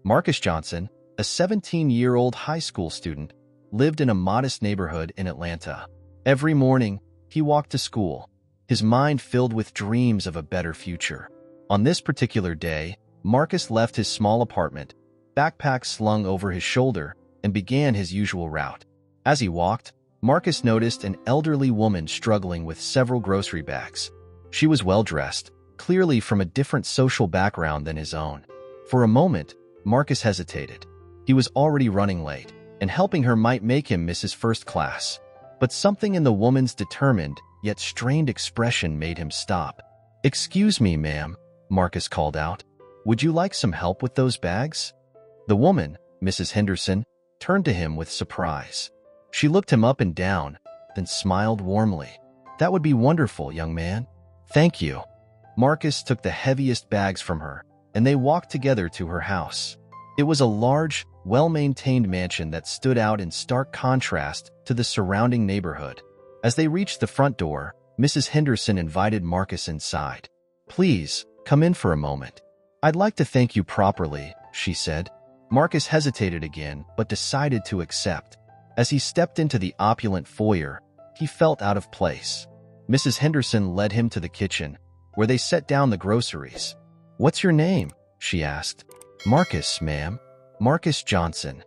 Marcus Johnson, a 17-year-old high school student, lived in a modest neighborhood in Atlanta. Every morning, he walked to school, his mind filled with dreams of a better future. On this particular day, Marcus left his small apartment, backpack slung over his shoulder, and began his usual route. As he walked, Marcus noticed an elderly woman struggling with several grocery bags. She was well-dressed, clearly from a different social background than his own. For a moment, Marcus hesitated. He was already running late, and helping her might make him miss his first class. But something in the woman's determined, yet strained expression made him stop. "Excuse me, ma'am," Marcus called out. "Would you like some help with those bags?" The woman, Mrs. Henderson, turned to him with surprise. She looked him up and down, then smiled warmly. "That would be wonderful, young man. Thank you." Marcus took the heaviest bags from her, and they walked together to her house. It was a large, well-maintained mansion that stood out in stark contrast to the surrounding neighborhood. As they reached the front door, Mrs. Henderson invited Marcus inside. "Please, come in for a moment. I'd like to thank you properly," she said. Marcus hesitated again, but decided to accept. As he stepped into the opulent foyer, he felt out of place. Mrs. Henderson led him to the kitchen, where they set down the groceries. "What's your name?" she asked. "Marcus, ma'am. Marcus Johnson."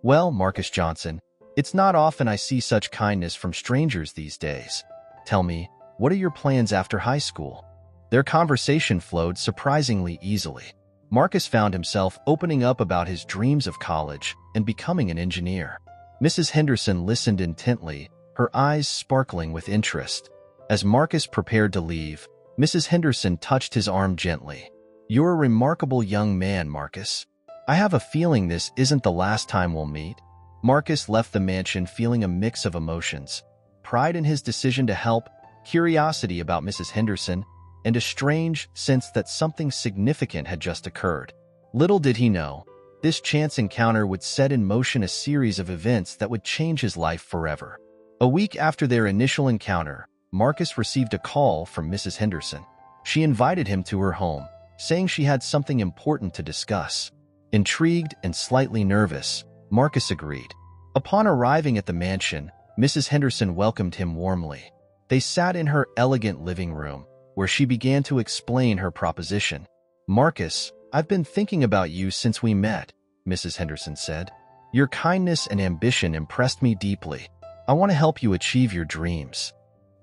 "Well, Marcus Johnson, it's not often I see such kindness from strangers these days. Tell me, what are your plans after high school?" Their conversation flowed surprisingly easily. Marcus found himself opening up about his dreams of college and becoming an engineer. Mrs. Henderson listened intently, her eyes sparkling with interest. As Marcus prepared to leave, Mrs. Henderson touched his arm gently. "You're a remarkable young man, Marcus. I have a feeling this isn't the last time we'll meet." Marcus left the mansion feeling a mix of emotions: pride in his decision to help, curiosity about Mrs. Henderson, and a strange sense that something significant had just occurred. Little did he know, this chance encounter would set in motion a series of events that would change his life forever. A week after their initial encounter, Marcus received a call from Mrs. Henderson. She invited him to her home, saying she had something important to discuss. Intrigued and slightly nervous, Marcus agreed. Upon arriving at the mansion, Mrs. Henderson welcomed him warmly. They sat in her elegant living room, where she began to explain her proposition. "Marcus, I've been thinking about you since we met," Mrs. Henderson said. "Your kindness and ambition impressed me deeply. I want to help you achieve your dreams."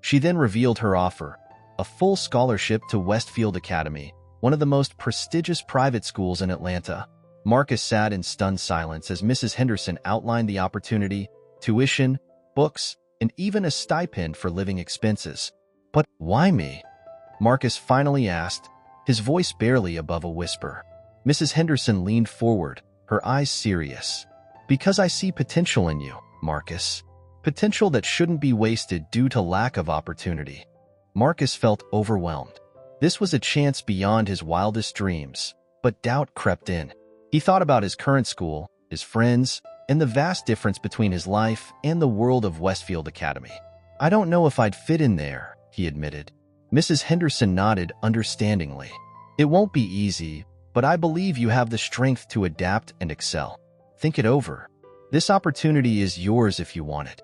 She then revealed her offer: a full scholarship to Westfield Academy, one of the most prestigious private schools in Atlanta. Marcus sat in stunned silence as Mrs. Henderson outlined the opportunity: tuition, books, and even a stipend for living expenses. "But why me?" Marcus finally asked, his voice barely above a whisper. Mrs. Henderson leaned forward, her eyes serious. "Because I see potential in you, Marcus. Potential that shouldn't be wasted due to lack of opportunity." Marcus felt overwhelmed. This was a chance beyond his wildest dreams, but doubt crept in. He thought about his current school, his friends, and the vast difference between his life and the world of Westfield Academy. "I don't know if I'd fit in there," he admitted. Mrs. Henderson nodded understandingly. "It won't be easy, but I believe you have the strength to adapt and excel. Think it over. This opportunity is yours if you want it."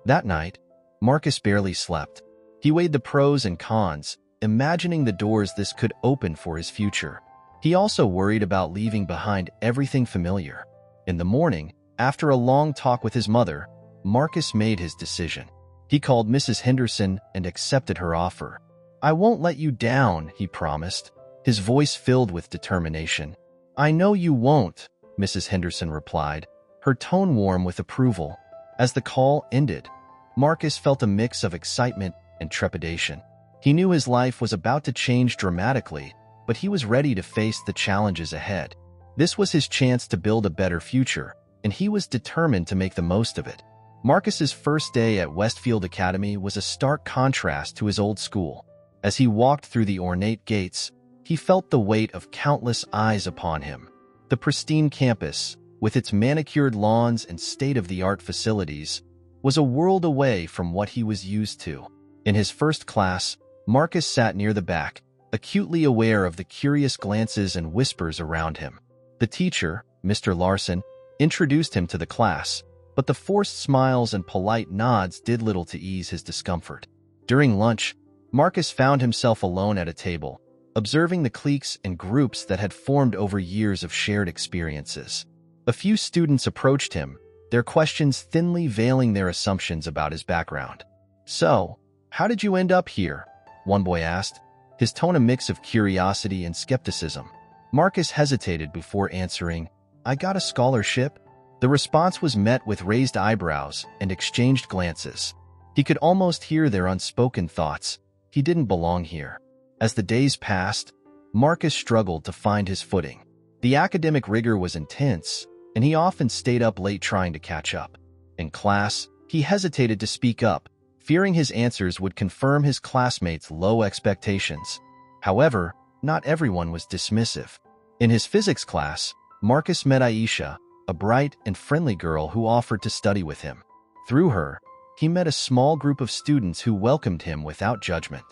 That night, Marcus barely slept. He weighed the pros and cons, imagining the doors this could open for his future. He also worried about leaving behind everything familiar. In the morning, after a long talk with his mother, Marcus made his decision. He called Mrs. Henderson and accepted her offer. "I won't let you down," he promised, his voice filled with determination. "I know you won't," Mrs. Henderson replied, her tone warm with approval. As the call ended, Marcus felt a mix of excitement and trepidation. He knew his life was about to change dramatically, but he was ready to face the challenges ahead. This was his chance to build a better future, and he was determined to make the most of it. Marcus's first day at Westfield Academy was a stark contrast to his old school. As he walked through the ornate gates, he felt the weight of countless eyes upon him. The pristine campus, with its manicured lawns and state-of-the-art facilities, was a world away from what he was used to. In his first class, Marcus sat near the back, acutely aware of the curious glances and whispers around him. The teacher, Mr. Larson, introduced him to the class, but the forced smiles and polite nods did little to ease his discomfort. During lunch, Marcus found himself alone at a table, observing the cliques and groups that had formed over years of shared experiences. A few students approached him, their questions thinly veiling their assumptions about his background. "So, how did you end up here?" one boy asked, his tone a mix of curiosity and skepticism. Marcus hesitated before answering, "I got a scholarship." The response was met with raised eyebrows and exchanged glances. He could almost hear their unspoken thoughts. He didn't belong here. As the days passed, Marcus struggled to find his footing. The academic rigor was intense, and he often stayed up late trying to catch up. In class, he hesitated to speak up, fearing his answers would confirm his classmates' low expectations. However, not everyone was dismissive. In his physics class, Marcus met Aisha, a bright and friendly girl who offered to study with him. Through her, he met a small group of students who welcomed him without judgment.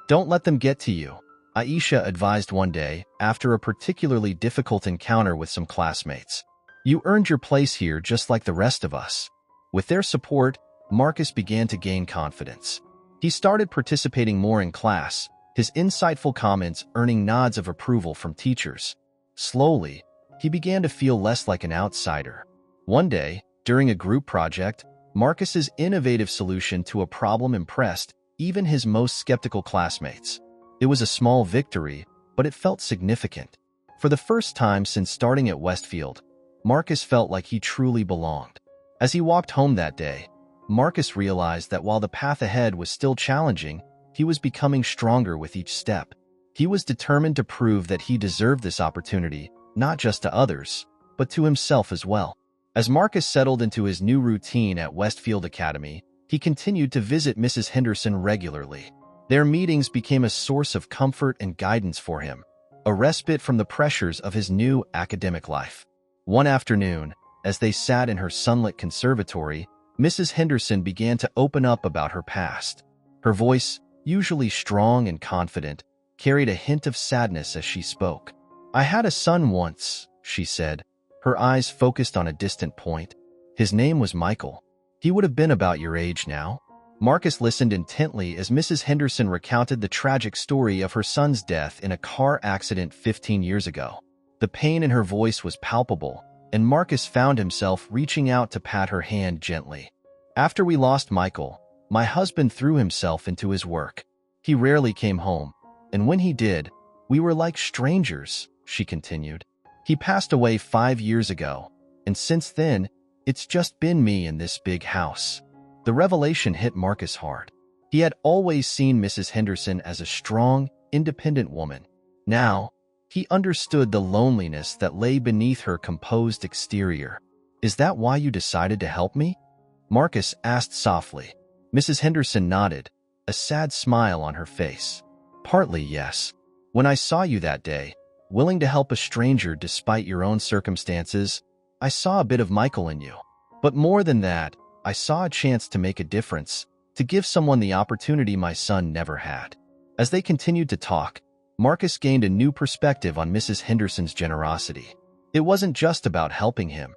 "Don't let them get to you," Aisha advised one day after a particularly difficult encounter with some classmates. "You earned your place here just like the rest of us." With their support, Marcus began to gain confidence. He started participating more in class, his insightful comments earning nods of approval from teachers. Slowly, he began to feel less like an outsider. One day, during a group project, Marcus's innovative solution to a problem impressed even his most skeptical classmates. It was a small victory, but it felt significant. For the first time since starting at Westfield, Marcus felt like he truly belonged. As he walked home that day, Marcus realized that while the path ahead was still challenging, he was becoming stronger with each step. He was determined to prove that he deserved this opportunity, not just to others, but to himself as well. As Marcus settled into his new routine at Westfield Academy, he continued to visit Mrs. Henderson regularly. Their meetings became a source of comfort and guidance for him, a respite from the pressures of his new academic life. One afternoon, as they sat in her sunlit conservatory, Mrs. Henderson began to open up about her past. Her voice, usually strong and confident, carried a hint of sadness as she spoke. "I had a son once," she said, her eyes focused on a distant point. "His name was Michael. He would have been about your age now." Marcus listened intently as Mrs. Henderson recounted the tragic story of her son's death in a car accident 15 years ago. The pain in her voice was palpable, and Marcus found himself reaching out to pat her hand gently. "After we lost Michael, my husband threw himself into his work. He rarely came home, and when he did, we were like strangers," she continued. "He passed away 5 years ago, and since then, it's just been me in this big house." The revelation hit Marcus hard. He had always seen Mrs. Henderson as a strong, independent woman. Now, he understood the loneliness that lay beneath her composed exterior. "Is that why you decided to help me?" Marcus asked softly. Mrs. Henderson nodded, a sad smile on her face. "Partly, yes. When I saw you that day, willing to help a stranger despite your own circumstances, I saw a bit of Michael in you. But more than that, I saw a chance to make a difference, to give someone the opportunity my son never had." As they continued to talk, Marcus gained a new perspective on Mrs. Henderson's generosity. It wasn't just about helping him.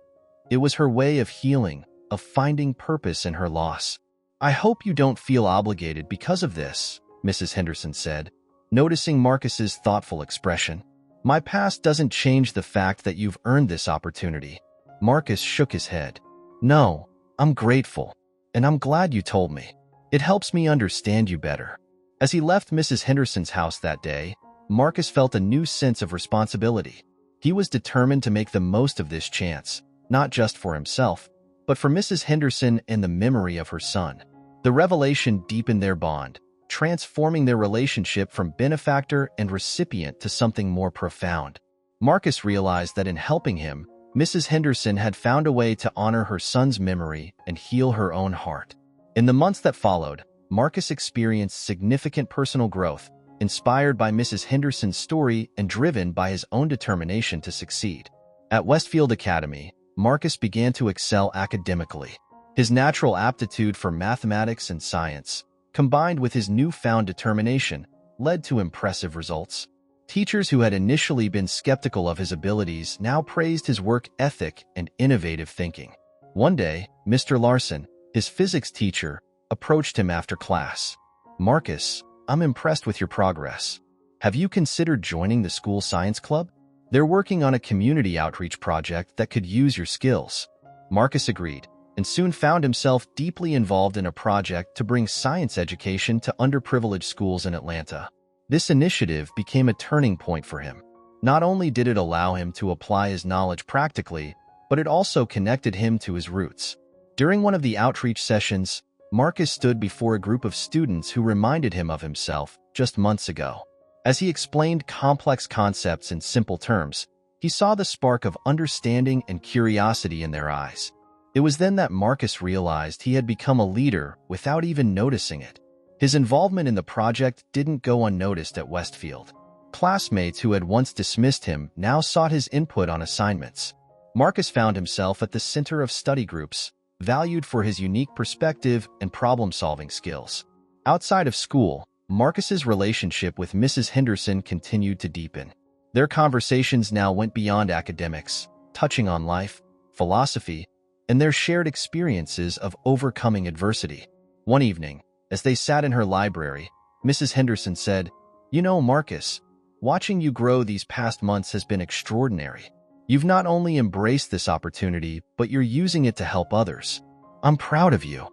It was her way of healing, of finding purpose in her loss. "I hope you don't feel obligated because of this," Mrs. Henderson said, noticing Marcus's thoughtful expression. "My past doesn't change the fact that you've earned this opportunity." Marcus shook his head. "No, I'm grateful, and I'm glad you told me. It helps me understand you better." As he left Mrs. Henderson's house that day, Marcus felt a new sense of responsibility. He was determined to make the most of this chance, not just for himself, but for Mrs. Henderson and the memory of her son. The revelation deepened their bond, transforming their relationship from benefactor and recipient to something more profound. Marcus realized that in helping him, Mrs. Henderson had found a way to honor her son's memory and heal her own heart. In the months that followed, Marcus experienced significant personal growth, inspired by Mrs. Henderson's story and driven by his own determination to succeed. At Westfield Academy, Marcus began to excel academically. His natural aptitude for mathematics and science, combined with his newfound determination, led to impressive results. Teachers who had initially been skeptical of his abilities now praised his work ethic and innovative thinking. One day, Mr. Larson, his physics teacher, approached him after class. "Marcus, I'm impressed with your progress. Have you considered joining the school science club? They're working on a community outreach project that could use your skills." Marcus agreed, and soon found himself deeply involved in a project to bring science education to underprivileged schools in Atlanta. This initiative became a turning point for him. Not only did it allow him to apply his knowledge practically, but it also connected him to his roots. During one of the outreach sessions, Marcus stood before a group of students who reminded him of himself just months ago. As he explained complex concepts in simple terms, he saw the spark of understanding and curiosity in their eyes. It was then that Marcus realized he had become a leader without even noticing it. His involvement in the project didn't go unnoticed at Westfield. Classmates who had once dismissed him now sought his input on assignments. Marcus found himself at the center of study groups, valued for his unique perspective and problem-solving skills. Outside of school, Marcus's relationship with Mrs. Henderson continued to deepen. Their conversations now went beyond academics, touching on life, philosophy, and their shared experiences of overcoming adversity. One evening, as they sat in her library, Mrs. Henderson said, "You know, Marcus, watching you grow these past months has been extraordinary. You've not only embraced this opportunity, but you're using it to help others. I'm proud of you."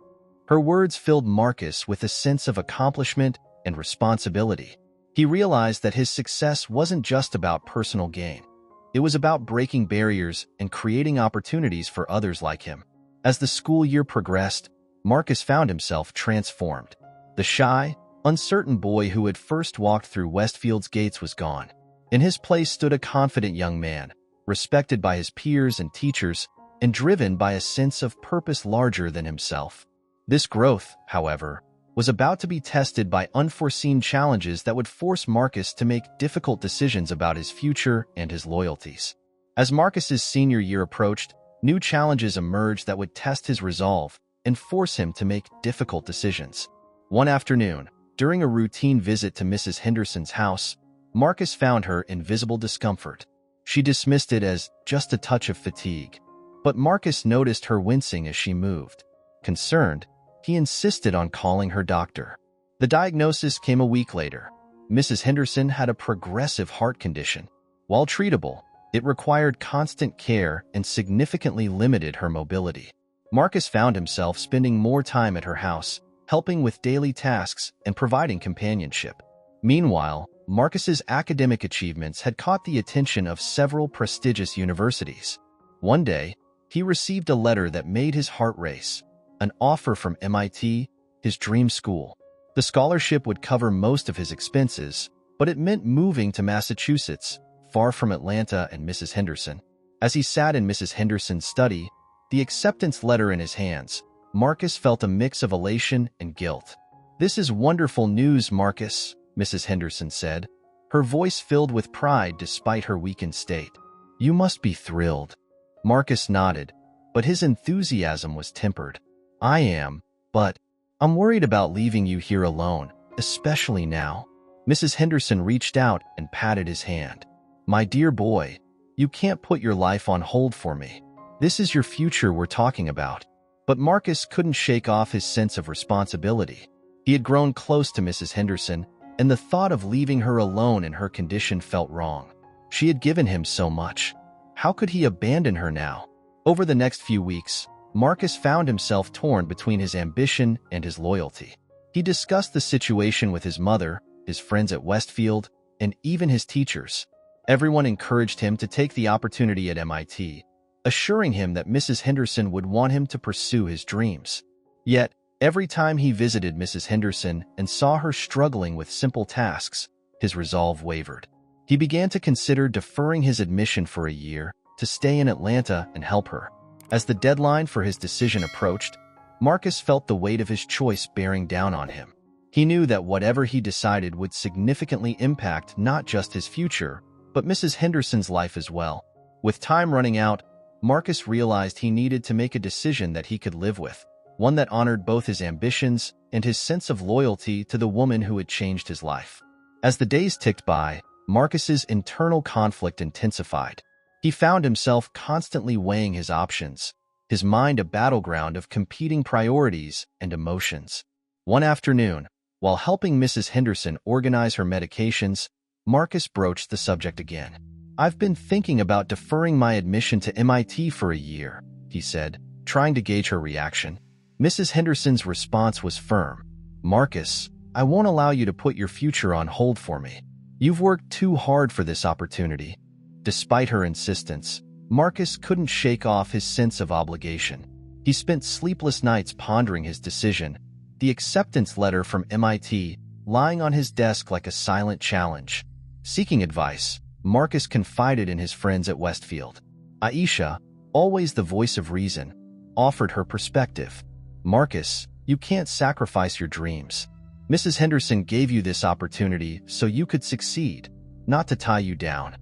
Her words filled Marcus with a sense of accomplishment and responsibility. He realized that his success wasn't just about personal gain. It was about breaking barriers and creating opportunities for others like him. As the school year progressed, Marcus found himself transformed. The shy, uncertain boy who had first walked through Westfield's gates was gone. In his place stood a confident young man, respected by his peers and teachers, and driven by a sense of purpose larger than himself. This growth, however, was about to be tested by unforeseen challenges that would force Marcus to make difficult decisions about his future and his loyalties. As Marcus's senior year approached, new challenges emerged that would test his resolve and force him to make difficult decisions. One afternoon, during a routine visit to Mrs. Henderson's house, Marcus found her in visible discomfort. She dismissed it as just a touch of fatigue, but Marcus noticed her wincing as she moved. Concerned, he insisted on calling her doctor. The diagnosis came a week later. Mrs. Henderson had a progressive heart condition. While treatable, it required constant care and significantly limited her mobility. Marcus found himself spending more time at her house, helping with daily tasks and providing companionship. Meanwhile, Marcus's academic achievements had caught the attention of several prestigious universities. One day, he received a letter that made his heart race. An offer from MIT, his dream school. The scholarship would cover most of his expenses, but it meant moving to Massachusetts, far from Atlanta and Mrs. Henderson. As he sat in Mrs. Henderson's study, the acceptance letter in his hands, Marcus felt a mix of elation and guilt. "This is wonderful news, Marcus," Mrs. Henderson said, her voice filled with pride despite her weakened state. "You must be thrilled." Marcus nodded, but his enthusiasm was tempered. "I am, but I'm worried about leaving you here alone, especially now." Mrs. Henderson reached out and patted his hand. "My dear boy, you can't put your life on hold for me. This is your future we're talking about." But Marcus couldn't shake off his sense of responsibility. He had grown close to Mrs. Henderson, and the thought of leaving her alone in her condition felt wrong. She had given him so much. How could he abandon her now? Over the next few weeks, Marcus found himself torn between his ambition and his loyalty. He discussed the situation with his mother, his friends at Westfield, and even his teachers. Everyone encouraged him to take the opportunity at MIT, assuring him that Mrs. Henderson would want him to pursue his dreams. Yet, every time he visited Mrs. Henderson and saw her struggling with simple tasks, his resolve wavered. He began to consider deferring his admission for a year to stay in Atlanta and help her. As the deadline for his decision approached, Marcus felt the weight of his choice bearing down on him. He knew that whatever he decided would significantly impact not just his future, but Mrs. Henderson's life as well. With time running out, Marcus realized he needed to make a decision that he could live with, one that honored both his ambitions and his sense of loyalty to the woman who had changed his life. As the days ticked by, Marcus's internal conflict intensified. He found himself constantly weighing his options, his mind a battleground of competing priorities and emotions. One afternoon, while helping Mrs. Henderson organize her medications, Marcus broached the subject again. "I've been thinking about deferring my admission to MIT for a year," he said, trying to gauge her reaction. Mrs. Henderson's response was firm. "Marcus, I won't allow you to put your future on hold for me. You've worked too hard for this opportunity." Despite her insistence, Marcus couldn't shake off his sense of obligation. He spent sleepless nights pondering his decision, the acceptance letter from MIT lying on his desk like a silent challenge. Seeking advice, Marcus confided in his friends at Westfield. Aisha, always the voice of reason, offered her perspective. "Marcus, you can't sacrifice your dreams. Mrs. Henderson gave you this opportunity so you could succeed, not to tie you down."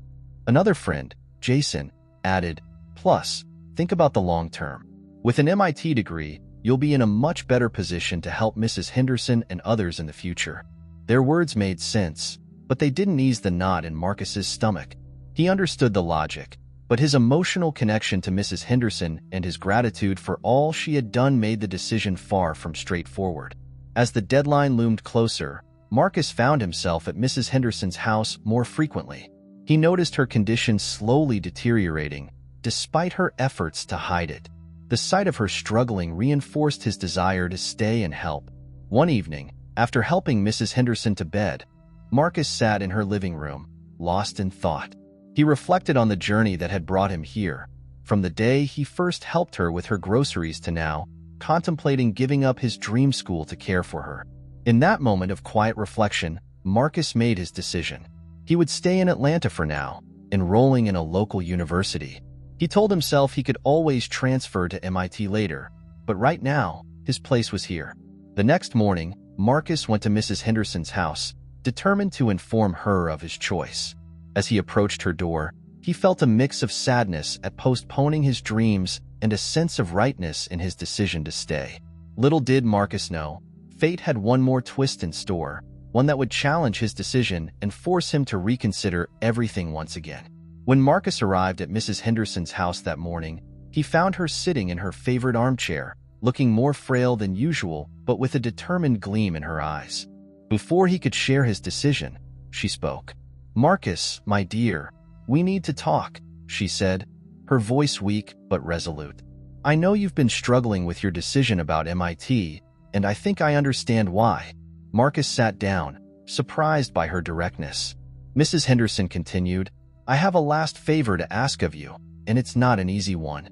Another friend, Jason, added, "Plus, think about the long term. With an MIT degree, you'll be in a much better position to help Mrs. Henderson and others in the future." Their words made sense, but they didn't ease the knot in Marcus's stomach. He understood the logic, but his emotional connection to Mrs. Henderson and his gratitude for all she had done made the decision far from straightforward. As the deadline loomed closer, Marcus found himself at Mrs. Henderson's house more frequently. He noticed her condition slowly deteriorating, despite her efforts to hide it. The sight of her struggling reinforced his desire to stay and help. One evening, after helping Mrs. Henderson to bed, Marcus sat in her living room, lost in thought. He reflected on the journey that had brought him here, from the day he first helped her with her groceries to now, contemplating giving up his dream school to care for her. In that moment of quiet reflection, Marcus made his decision. He would stay in Atlanta for now, enrolling in a local university. He told himself he could always transfer to MIT later, but right now, his place was here. The next morning, Marcus went to Mrs. Henderson's house, determined to inform her of his choice. As he approached her door, he felt a mix of sadness at postponing his dreams and a sense of rightness in his decision to stay. Little did Marcus know, fate had one more twist in store, one that would challenge his decision and force him to reconsider everything once again. When Marcus arrived at Mrs. Henderson's house that morning, he found her sitting in her favorite armchair, looking more frail than usual but with a determined gleam in her eyes. Before he could share his decision, she spoke. "Marcus, my dear, we need to talk," she said, her voice weak but resolute. "I know you've been struggling with your decision about MIT, and I think I understand why." Marcus sat down, surprised by her directness. Mrs. Henderson continued, "I have a last favor to ask of you, and it's not an easy one."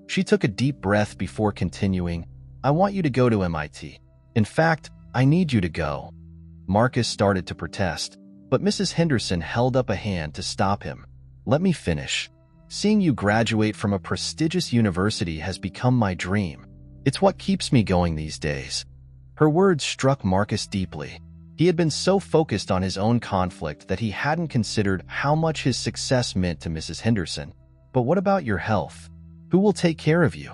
She took a deep breath before continuing, "I want you to go to MIT. In fact, I need you to go." Marcus started to protest, but Mrs. Henderson held up a hand to stop him. "Let me finish. Seeing you graduate from a prestigious university has become my dream. It's what keeps me going these days." Her words struck Marcus deeply. He had been so focused on his own conflict that he hadn't considered how much his success meant to Mrs. Henderson. "But what about your health? Who will take care of you?"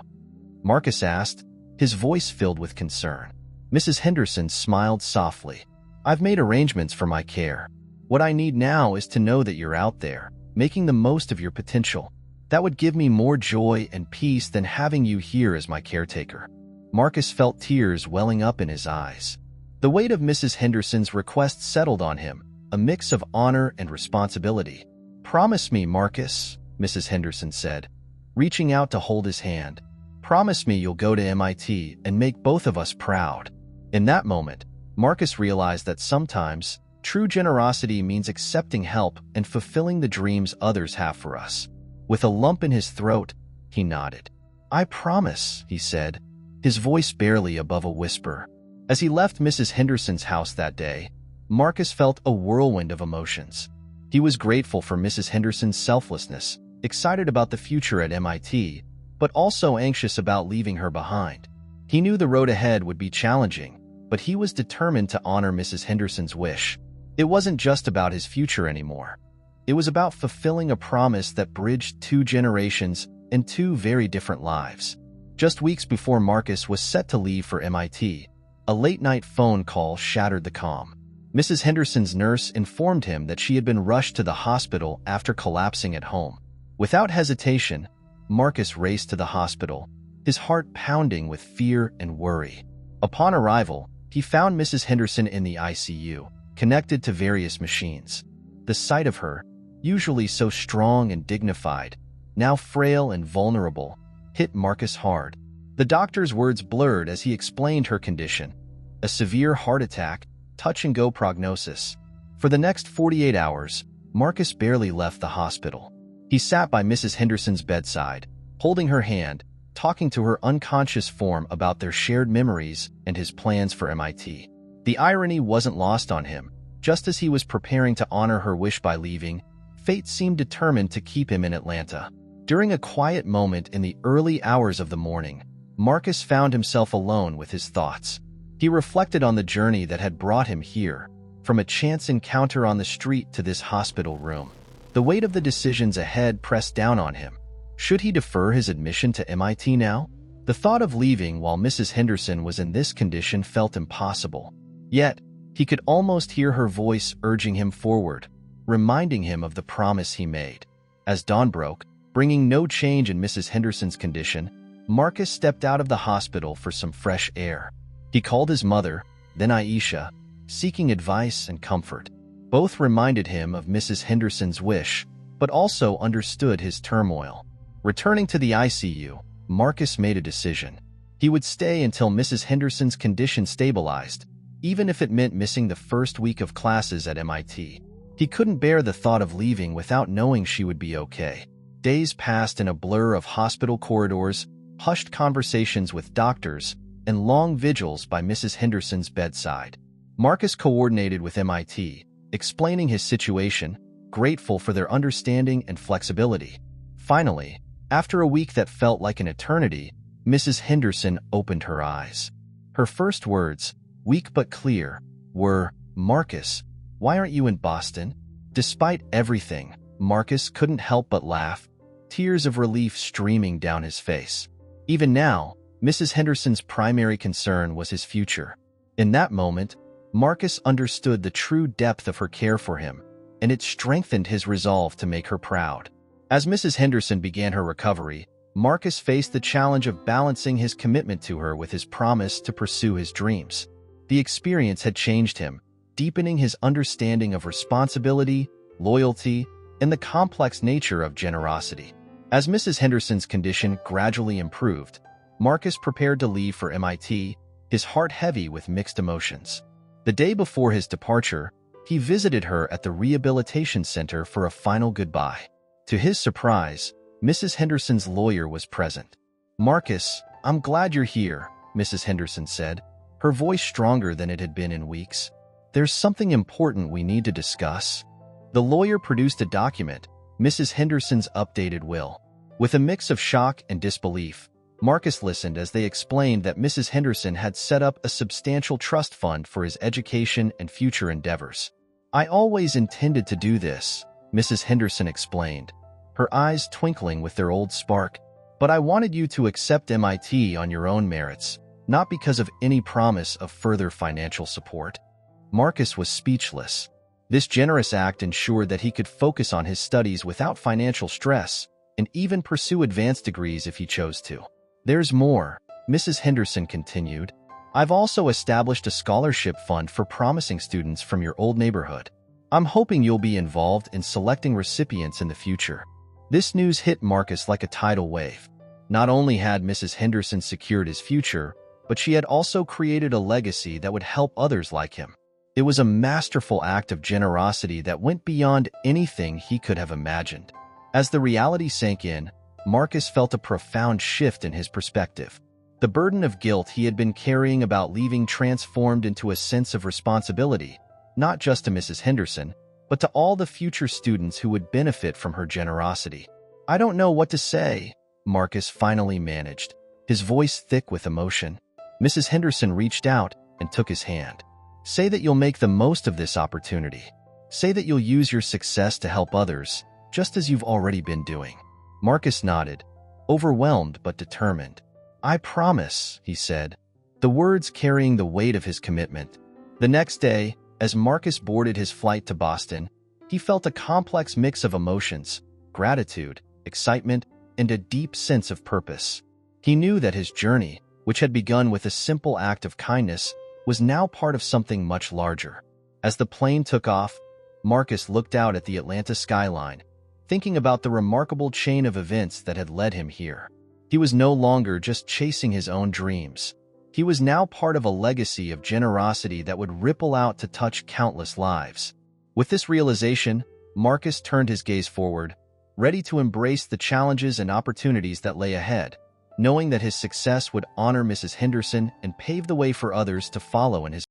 Marcus asked, his voice filled with concern. Mrs. Henderson smiled softly. "I've made arrangements for my care. What I need now is to know that you're out there, making the most of your potential. That would give me more joy and peace than having you here as my caretaker." Marcus felt tears welling up in his eyes. The weight of Mrs. Henderson's request settled on him, a mix of honor and responsibility. "Promise me, Marcus," Mrs. Henderson said, reaching out to hold his hand. "Promise me you'll go to MIT and make both of us proud." In that moment, Marcus realized that sometimes true generosity means accepting help and fulfilling the dreams others have for us. With a lump in his throat, he nodded. "I promise," he said, his voice barely above a whisper. As he left Mrs. Henderson's house that day, Marcus felt a whirlwind of emotions. He was grateful for Mrs. Henderson's selflessness, excited about the future at MIT, but also anxious about leaving her behind. He knew the road ahead would be challenging, but he was determined to honor Mrs. Henderson's wish. It wasn't just about his future anymore. It was about fulfilling a promise that bridged 2 generations and 2 very different lives. Just weeks before Marcus was set to leave for MIT, a late-night phone call shattered the calm. Mrs. Henderson's nurse informed him that she had been rushed to the hospital after collapsing at home. Without hesitation, Marcus raced to the hospital, his heart pounding with fear and worry. Upon arrival, he found Mrs. Henderson in the ICU, connected to various machines. The sight of her, usually so strong and dignified, now frail and vulnerable, hit Marcus hard. The doctor's words blurred as he explained her condition: a severe heart attack, touch-and-go prognosis. For the next 48 hours, Marcus barely left the hospital. He sat by Mrs. Henderson's bedside, holding her hand, talking to her unconscious form about their shared memories and his plans for MIT. The irony wasn't lost on him. Just as he was preparing to honor her wish by leaving, fate seemed determined to keep him in Atlanta. During a quiet moment in the early hours of the morning, Marcus found himself alone with his thoughts. He reflected on the journey that had brought him here, from a chance encounter on the street to this hospital room. The weight of the decisions ahead pressed down on him. Should he defer his admission to MIT now? The thought of leaving while Mrs. Henderson was in this condition felt impossible. Yet, he could almost hear her voice urging him forward, reminding him of the promise he made. As dawn broke, bringing no change in Mrs. Henderson's condition, Marcus stepped out of the hospital for some fresh air. He called his mother, then Aisha, seeking advice and comfort. Both reminded him of Mrs. Henderson's wish, but also understood his turmoil. Returning to the ICU, Marcus made a decision. He would stay until Mrs. Henderson's condition stabilized, even if it meant missing the first week of classes at MIT. He couldn't bear the thought of leaving without knowing she would be okay. Days passed in a blur of hospital corridors, hushed conversations with doctors, and long vigils by Mrs. Henderson's bedside. Marcus coordinated with MIT, explaining his situation, grateful for their understanding and flexibility. Finally, after a week that felt like an eternity, Mrs. Henderson opened her eyes. Her first words, weak but clear, were, "Marcus, why aren't you in Boston?" Despite everything, Marcus couldn't help but laugh, tears of relief streaming down his face. Even now, Mrs. Henderson's primary concern was his future. In that moment, Marcus understood the true depth of her care for him, and it strengthened his resolve to make her proud. As Mrs. Henderson began her recovery, Marcus faced the challenge of balancing his commitment to her with his promise to pursue his dreams. The experience had changed him, deepening his understanding of responsibility, loyalty, and the complex nature of generosity. As Mrs. Henderson's condition gradually improved, Marcus prepared to leave for MIT, his heart heavy with mixed emotions. The day before his departure, he visited her at the rehabilitation center for a final goodbye. To his surprise, Mrs. Henderson's lawyer was present. "Marcus, I'm glad you're here," Mrs. Henderson said, her voice stronger than it had been in weeks. "There's something important we need to discuss." The lawyer produced a document, Mrs. Henderson's updated will. With a mix of shock and disbelief, Marcus listened as they explained that Mrs. Henderson had set up a substantial trust fund for his education and future endeavors. "I always intended to do this," Mrs. Henderson explained, her eyes twinkling with their old spark. "But I wanted you to accept MIT on your own merits, not because of any promise of further financial support." Marcus was speechless. This generous act ensured that he could focus on his studies without financial stress and even pursue advanced degrees if he chose to. "There's more," Mrs. Henderson continued. "I've also established a scholarship fund for promising students from your old neighborhood. I'm hoping you'll be involved in selecting recipients in the future." This news hit Marcus like a tidal wave. Not only had Mrs. Henderson secured his future, but she had also created a legacy that would help others like him. It was a masterful act of generosity that went beyond anything he could have imagined. As the reality sank in, Marcus felt a profound shift in his perspective. The burden of guilt he had been carrying about leaving transformed into a sense of responsibility, not just to Mrs. Henderson, but to all the future students who would benefit from her generosity. "I don't know what to say," Marcus finally managed, his voice thick with emotion. Mrs. Henderson reached out and took his hand. "Say that you'll make the most of this opportunity. Say that you'll use your success to help others, just as you've already been doing." Marcus nodded, overwhelmed but determined. "I promise," he said, the words carrying the weight of his commitment. The next day, As Marcus boarded his flight to Boston, he felt a complex mix of emotions: gratitude, excitement, and a deep sense of purpose. He knew that his journey, which had begun with a simple act of kindness, was now part of something much larger. As the plane took off, Marcus looked out at the Atlanta skyline, thinking about the remarkable chain of events that had led him here. He was no longer just chasing his own dreams. He was now part of a legacy of generosity that would ripple out to touch countless lives. With this realization, Marcus turned his gaze forward, ready to embrace the challenges and opportunities that lay ahead, knowing that his success would honor Mrs. Henderson and pave the way for others to follow in his